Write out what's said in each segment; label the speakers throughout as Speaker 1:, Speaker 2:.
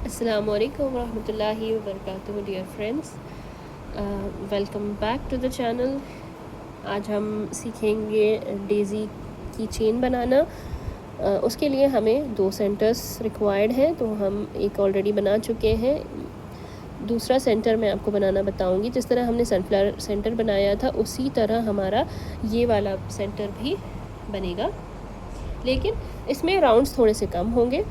Speaker 1: अस्सलाम वालेकुम रहमतुल्लाहि व बरकातुहू dear friends, welcome back to the channel. आज हम सीखेंगे डेज़ी की चेन बनाना। उसके लिए हमें 2 सेंटर्स रिक्वायर्ड हैं, तो हम एक ऑलरेडी बना चुके हैं। दूसरा सेंटर मैं आपको बनाना बताऊंगी। जिस तरह हमने सनफ्लावर सेंटर बनाया था उसी तरह हमारा ये वाला सेंटर भी बनेगा, लेकिन इसमें राउंड्स थोड़े से कम होंगे।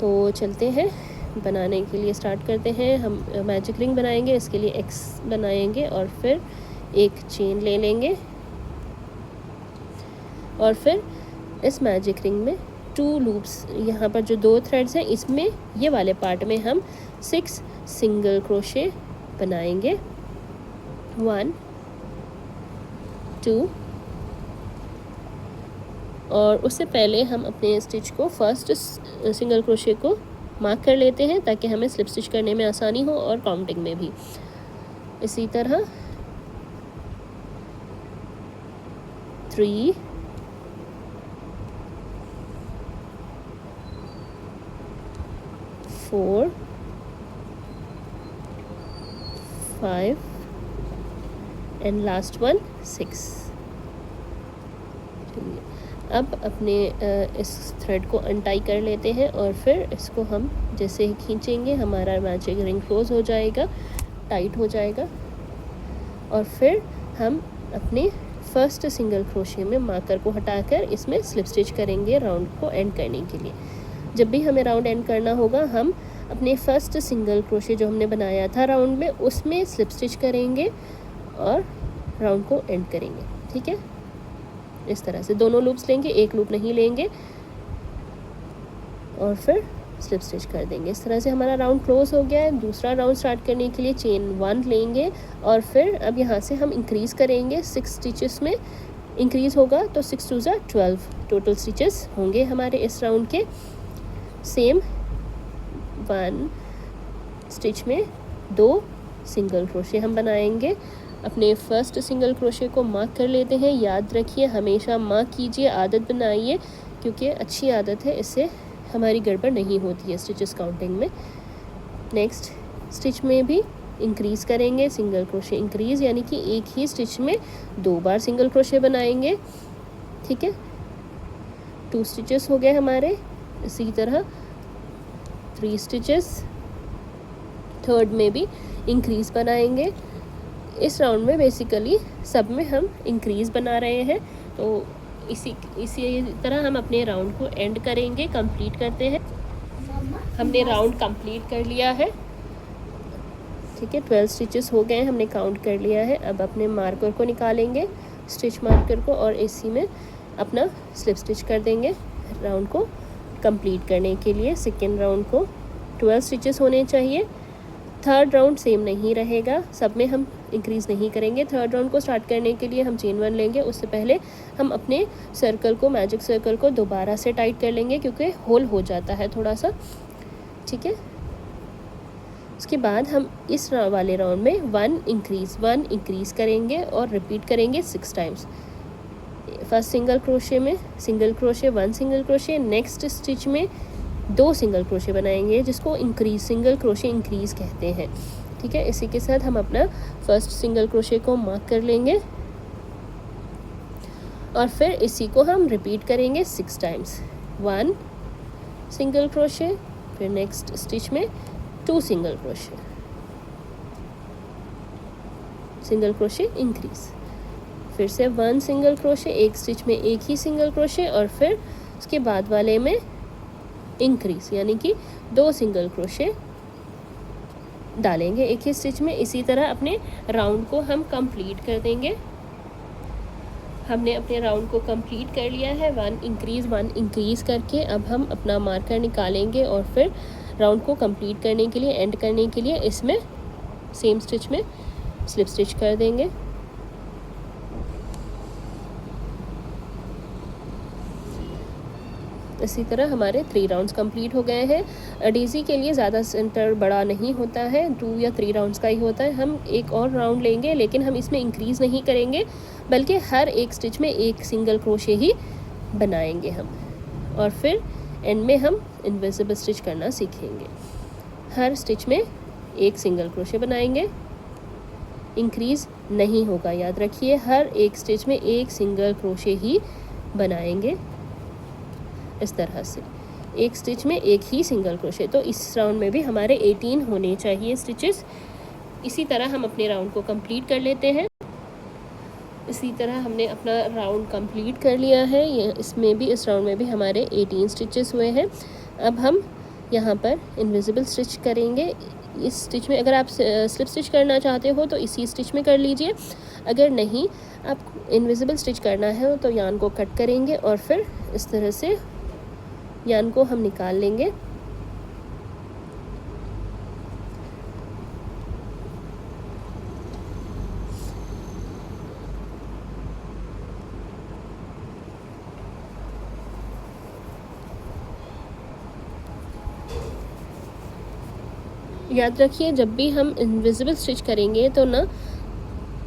Speaker 1: तो चलते हैं, बनाने के लिए स्टार्ट करते हैं। हम मैजिक रिंग बनाएंगे, इसके लिए एक्स बनाएंगे और फिर एक चेन ले लेंगे और फिर इस मैजिक रिंग में 2 लूप्स, यहाँ पर जो 2 थ्रेड्स हैं इसमें ये वाले पार्ट में हम 6 सिंगल क्रोशे बनाएंगे। 1 2 और उससे पहले हम अपने स्टिच को फर्स्ट सिंगल क्रोशे को मार्क कर लेते हैं ताकि हमें स्लिप स्टिच करने में आसानी हो और काउंटिंग में भी। इसी तरह 3 4 5 एंड लास्ट वन 6। अब अपने इस थ्रेड को अनटाई कर लेते हैं और फिर इसको हम जैसे ही खींचेंगे हमारा मैजिक रिंग क्लोज हो जाएगा, टाइट हो जाएगा। और फिर हम अपने फर्स्ट सिंगल क्रोशे में मार्कर को हटाकर इसमें स्लिप स्टिच करेंगे राउंड को एंड करने के लिए। जब भी हमें राउंड एंड करना होगा हम अपने फर्स्ट सिंगल क्रोशे जो हमने बनाया था राउंड में उसमें स्लिप स्टिच करेंगे और राउंड को एंड करेंगे। ठीक है, इस तरह से दोनों लूप्स लेंगे, एक लूप नहीं लेंगे और फिर स्लिप स्टिच कर देंगे। इस तरह से हमारा राउंड क्लोज हो गया है। दूसरा राउंड स्टार्ट करने के लिए चेन 1 लेंगे और फिर अब यहाँ से हम इंक्रीज़ करेंगे 6 स्टिचेस में। इंक्रीज़ होगा तो 6 2 12 टोटल स्टिचेस होंगे हमारे इस राउंड के। सेम 1 स्टिच में 2 सिंगल क्रोशे हम बनाएंगे। अपने फर्स्ट सिंगल क्रोशे को मार्क कर लेते हैं। याद रखिए, हमेशा मार्क कीजिए, आदत बनाइए, क्योंकि अच्छी आदत है, इससे हमारी गड़बड़ नहीं होती है स्टिचेस काउंटिंग में। नेक्स्ट स्टिच में भी इंक्रीज़ करेंगे, सिंगल क्रोशे इंक्रीज़, यानी कि एक ही स्टिच में 2 बार सिंगल क्रोशे बनाएंगे। ठीक है, 2 स्टिचेस हो गए हमारे। इसी तरह 3 स्टिचेस, थर्ड में भी इंक्रीज़ बनाएंगे। इस राउंड में बेसिकली सब में हम इंक्रीज़ बना रहे हैं, तो इसी तरह हम अपने राउंड को एंड करेंगे, कंप्लीट करते हैं। हमने राउंड कंप्लीट कर लिया है। ठीक है, 12 स्टिचेस हो गए, हमने काउंट कर लिया है। अब अपने मार्कर को निकालेंगे, स्टिच मार्कर को, और इसी में अपना स्लिप स्टिच कर देंगे राउंड को कंप्लीट करने के लिए। सेकेंड राउंड को 12 स्टिचेस होने चाहिए। थर्ड राउंड सेम नहीं रहेगा, सब में हम इंक्रीज़ नहीं करेंगे। थर्ड राउंड को स्टार्ट करने के लिए हम चेन 1 लेंगे। उससे पहले हम अपने सर्कल को, मैजिक सर्कल को दोबारा से टाइट कर लेंगे क्योंकि होल हो जाता है थोड़ा सा। ठीक है, उसके बाद हम इस वाले राउंड में 1 इंक्रीज़ करेंगे और रिपीट करेंगे 6 टाइम्स। फर्स्ट सिंगल क्रोशे में single crochet, 1 single crochet, next stitch में 2 सिंगल क्रोशे बनाएंगे जिसको सिंगल क्रोशे इंक्रीज़ कहते हैं। ठीक है, इसी के साथ हम अपना फर्स्ट सिंगल क्रोशे को मार्क कर लेंगे और फिर इसी को हम रिपीट करेंगे 6 टाइम्स। 1 सिंगल क्रोशे, फिर नेक्स्ट स्टिच में 2 सिंगल क्रोशे इंक्रीज़, फिर से 1 सिंगल क्रोशे, एक स्टिच में एक ही सिंगल क्रोशे और फिर उसके बाद वाले में इंक्रीज़, यानी कि 2 सिंगल क्रोशे डालेंगे एक ही स्टिच में। इसी तरह अपने राउंड को हम कंप्लीट कर देंगे। हमने अपने राउंड को कंप्लीट कर लिया है 1 इंक्रीज़ करके। अब हम अपना मार्कर निकालेंगे और फिर राउंड को कंप्लीट करने के लिए, एंड करने के लिए इसमें सेम स्टिच में स्लिप स्टिच कर देंगे। इसी तरह हमारे 3 राउंड्स कंप्लीट हो गए हैं। डेज़ी के लिए ज़्यादा सेंटर बड़ा नहीं होता है, 2 या 3 राउंड्स का ही होता है। हम एक और राउंड लेंगे, लेकिन हम इसमें इंक्रीज़ नहीं करेंगे, बल्कि हर एक स्टिच में एक सिंगल क्रोशे ही बनाएंगे हम, और फिर एंड में हम इनविजिबल स्टिच करना सीखेंगे। हर स्टिच में एक सिंगल क्रोशे बनाएंगे, इंक्रीज़ नहीं होगा, याद रखिए हर एक स्टिच में एक सिंगल क्रोशे ही बनाएंगे। इस तरह से एक स्टिच में एक ही सिंगल क्रोशे। तो इस राउंड में भी हमारे 18 होने चाहिए स्टिचेस। इसी तरह हम अपने राउंड को कंप्लीट कर लेते हैं। इसी तरह हमने अपना राउंड कंप्लीट कर लिया है। ये इसमें भी, इस राउंड में भी हमारे 18 स्टिचेस हुए हैं। अब हम यहाँ पर इनविजिबल स्टिच करेंगे। इस स्टिच में अगर आप स्लिप स्टिच करना चाहते हो तो इसी स्टिच में कर लीजिए, अगर नहीं आप इनविजिबल स्टिच करना है तो यान को कट करेंगे और फिर इस तरह से यान को हम निकाल लेंगे। याद रखिए जब भी हम इनविजिबल स्टिच करेंगे तो ना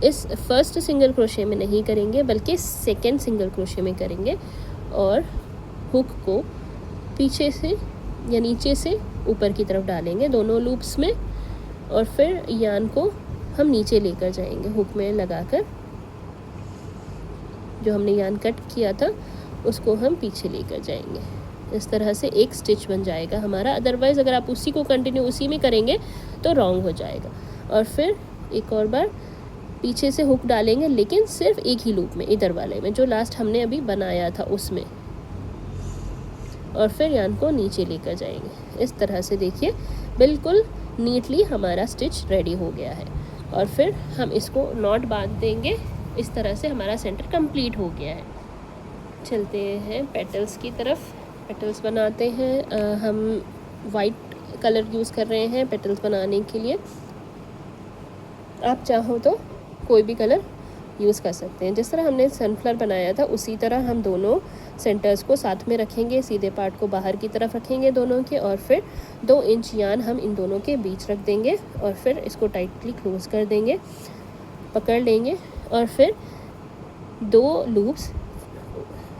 Speaker 1: इस फर्स्ट सिंगल क्रोशे में नहीं करेंगे बल्कि सेकेंड सिंगल क्रोशे में करेंगे और हुक को पीछे से या नीचे से ऊपर की तरफ डालेंगे दोनों लूप्स में, और फिर यान को हम नीचे लेकर जाएंगे हुक में लगाकर। जो हमने यान कट किया था उसको हम पीछे लेकर जाएंगे। इस तरह से एक स्टिच बन जाएगा हमारा। अदरवाइज़ अगर आप उसी को कंटिन्यू उसी में करेंगे तो रॉन्ग हो जाएगा। और फिर एक और बार पीछे से हुक डालेंगे, लेकिन सिर्फ एक ही लूप में, इधर वाले में जो लास्ट हमने अभी बनाया था उसमें, और फिर यान को नीचे लेकर जाएंगे। इस तरह से देखिए बिल्कुल नीटली हमारा स्टिच रेडी हो गया है। और फिर हम इसको नॉट बांध देंगे। इस तरह से हमारा सेंटर कंप्लीट हो गया है। चलते हैं पेटल्स की तरफ। पेटल्स बनाते हैं। हम वाइट कलर यूज़ कर रहे हैं पेटल्स बनाने के लिए। आप चाहो तो कोई भी कलर यूज़ कर सकते हैं। जिस तरह हमने सनफ्लावर बनाया था उसी तरह हम दोनों सेंटर्स को साथ में रखेंगे, सीधे पार्ट को बाहर की तरफ रखेंगे दोनों के, और फिर 2 इंच यान हम इन दोनों के बीच रख देंगे और फिर इसको टाइटली क्लोज कर देंगे, पकड़ लेंगे, और फिर 2 लूप्स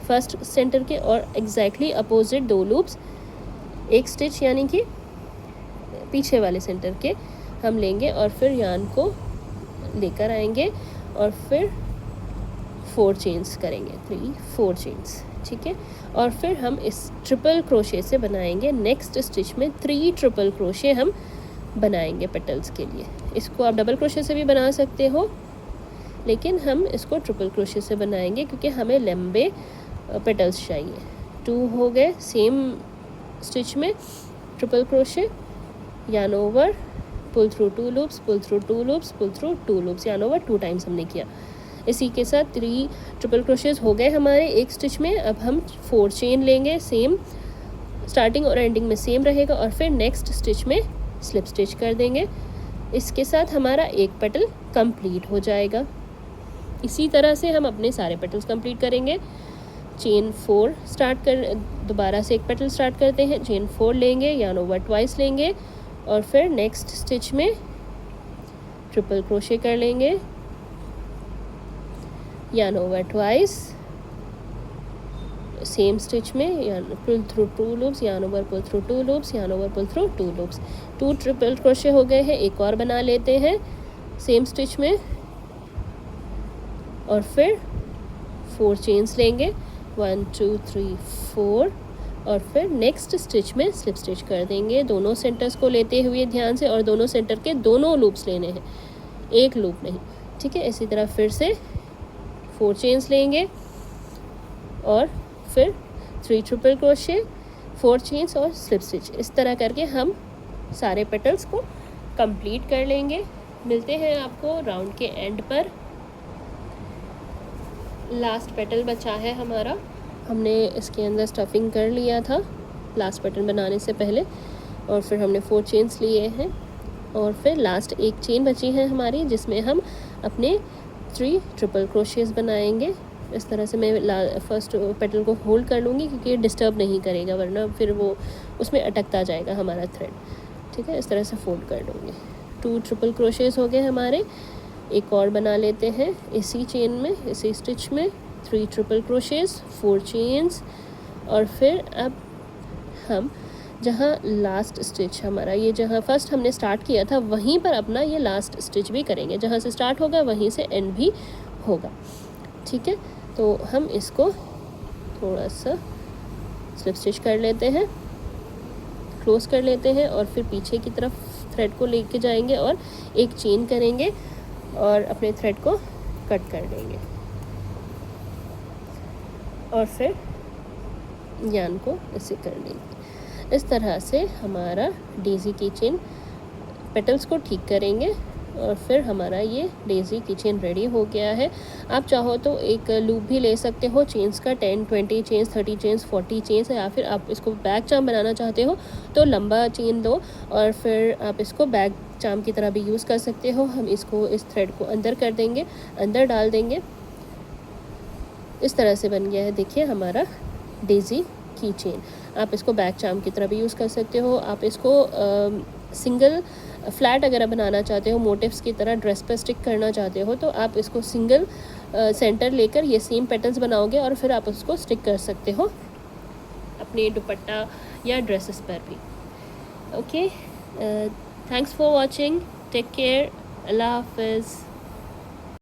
Speaker 1: फर्स्ट सेंटर के और एग्जैक्टली अपोजिट 2 लूप्स, एक स्टिच यानी कि पीछे वाले सेंटर के हम लेंगे और फिर यान को लेकर आएंगे और फिर 4 चेन्स करेंगे, 3-4 चेन्स, ठीक है। और फिर हम इस ट्रिपल क्रोशे से बनाएंगे नेक्स्ट स्टिच में 3 ट्रिपल क्रोशे हम बनाएंगे पेटल्स के लिए। इसको आप डबल क्रोशे से भी बना सकते हो, लेकिन हम इसको ट्रिपल क्रोशे से बनाएंगे क्योंकि हमें लंबे पेटल्स चाहिए। 2 हो गए सेम स्टिच में triple crochet, yarn over, pull through 2 loops, pull through 2 loops, pull through 2 loops, yarn over 2 times हमने किया। इसी के साथ 3 ट्रिपल क्रोशेस हो गए हमारे एक स्टिच में। अब हम 4 चेन लेंगे, सेम स्टार्टिंग और एंडिंग में सेम रहेगा, और फिर नेक्स्ट स्टिच में स्लिप स्टिच कर देंगे। इसके साथ हमारा एक पेटल कंप्लीट हो जाएगा। इसी तरह से हम अपने सारे पेटल्स कंप्लीट करेंगे। चेन 4 स्टार्ट कर, दोबारा से एक पेटल स्टार्ट करते हैं, चेन 4 लेंगे, यान ओवर ट्वाइस लेंगे, और फिर नेक्स्ट स्टिच में ट्रिपल क्रोशे कर लेंगे, yarn over twice, same stitch में yarn pull through 2 loops, yarn over pull through 2 loops, yarn over pull through 2 loops. 2 triple crochet हो गए हैं। एक और बना लेते हैं सेम स्टिच में, और फिर 4 चेन्स लेंगे, 1 2 3 4, और फिर नेक्स्ट स्टिच में स्लिप स्टिच कर देंगे दोनों सेंटर्स को लेते हुए ध्यान से, और दोनों सेंटर के दोनों लूप्स लेने हैं, एक लूप नहीं, ठीक है। इसी तरह फिर से 4 चेन्स लेंगे और फिर 3 ट्रिपल क्रोशे, 4 चेन्स और स्लिप स्टिच। इस तरह करके हम सारे पेटल्स को कंप्लीट कर लेंगे। मिलते हैं आपको राउंड के एंड पर। लास्ट पेटल बचा है हमारा। हमने इसके अंदर स्टफिंग कर लिया था लास्ट पेटर्न बनाने से पहले, और फिर हमने 4 चेन्स लिए हैं, और फिर लास्ट एक चेन बची है हमारी जिसमें हम अपने 3 ट्रिपल क्रोशेस बनाएंगे। इस तरह से मैं फर्स्ट पेटल को होल्ड कर लूँगी क्योंकि ये डिस्टर्ब नहीं करेगा, वरना फिर वो उसमें अटकता जाएगा हमारा थ्रेड, ठीक है। इस तरह से फोल्ड कर लूँगी। 2 ट्रिपल क्रोशेस हो गए हमारे। एक और बना लेते हैं इसी चेन में, इसी स्टिच में 3 ट्रिपल क्रोशेस, 4 चेन्स, और फिर अब हम जहाँ लास्ट स्टिच हमारा, ये जहाँ फर्स्ट हमने स्टार्ट किया था वहीं पर अपना ये लास्ट स्टिच भी करेंगे, जहाँ से स्टार्ट होगा वहीं से एंड भी होगा। ठीक है, तो हम इसको थोड़ा सा स्लिप स्टिच कर लेते हैं, क्लोज कर लेते हैं और फिर पीछे की तरफ थ्रेड को लेके जाएंगे और एक चेन करेंगे और अपने थ्रेड को कट कर देंगे और फिर यार्न को ऐसे कर लेंगे। इस तरह से हमारा डेज़ी की चेन पेटल्स को ठीक करेंगे और फिर हमारा ये डेज़ी की चेन रेडी हो गया है। आप चाहो तो एक लूप भी ले सकते हो चेन्स का, 10 20 चेन्स, 30 चेन्स, 40 चेन्स, या फिर आप इसको बैक चाम बनाना चाहते हो तो लंबा चेन लो और फिर आप इसको बैक चाम की तरह भी यूज़ कर सकते हो। हम इसको इस थ्रेड को अंदर कर देंगे, अंदर डाल देंगे। इस तरह से बन गया है, देखिए हमारा डेज़ी की चेन। आप इसको बैक चाम की तरह भी यूज़ कर सकते हो। आप इसको सिंगल फ्लैट अगर बनाना चाहते हो, मोटिव्स की तरह ड्रेस पर स्टिक करना चाहते हो, तो आप इसको सिंगल सेंटर लेकर ये सेम पेटल्स बनाओगे और फिर आप उसको स्टिक कर सकते हो अपने दुपट्टा या ड्रेसेस पर भी। Okay, thanks for watching, take care, अल्लाह हाफिज़।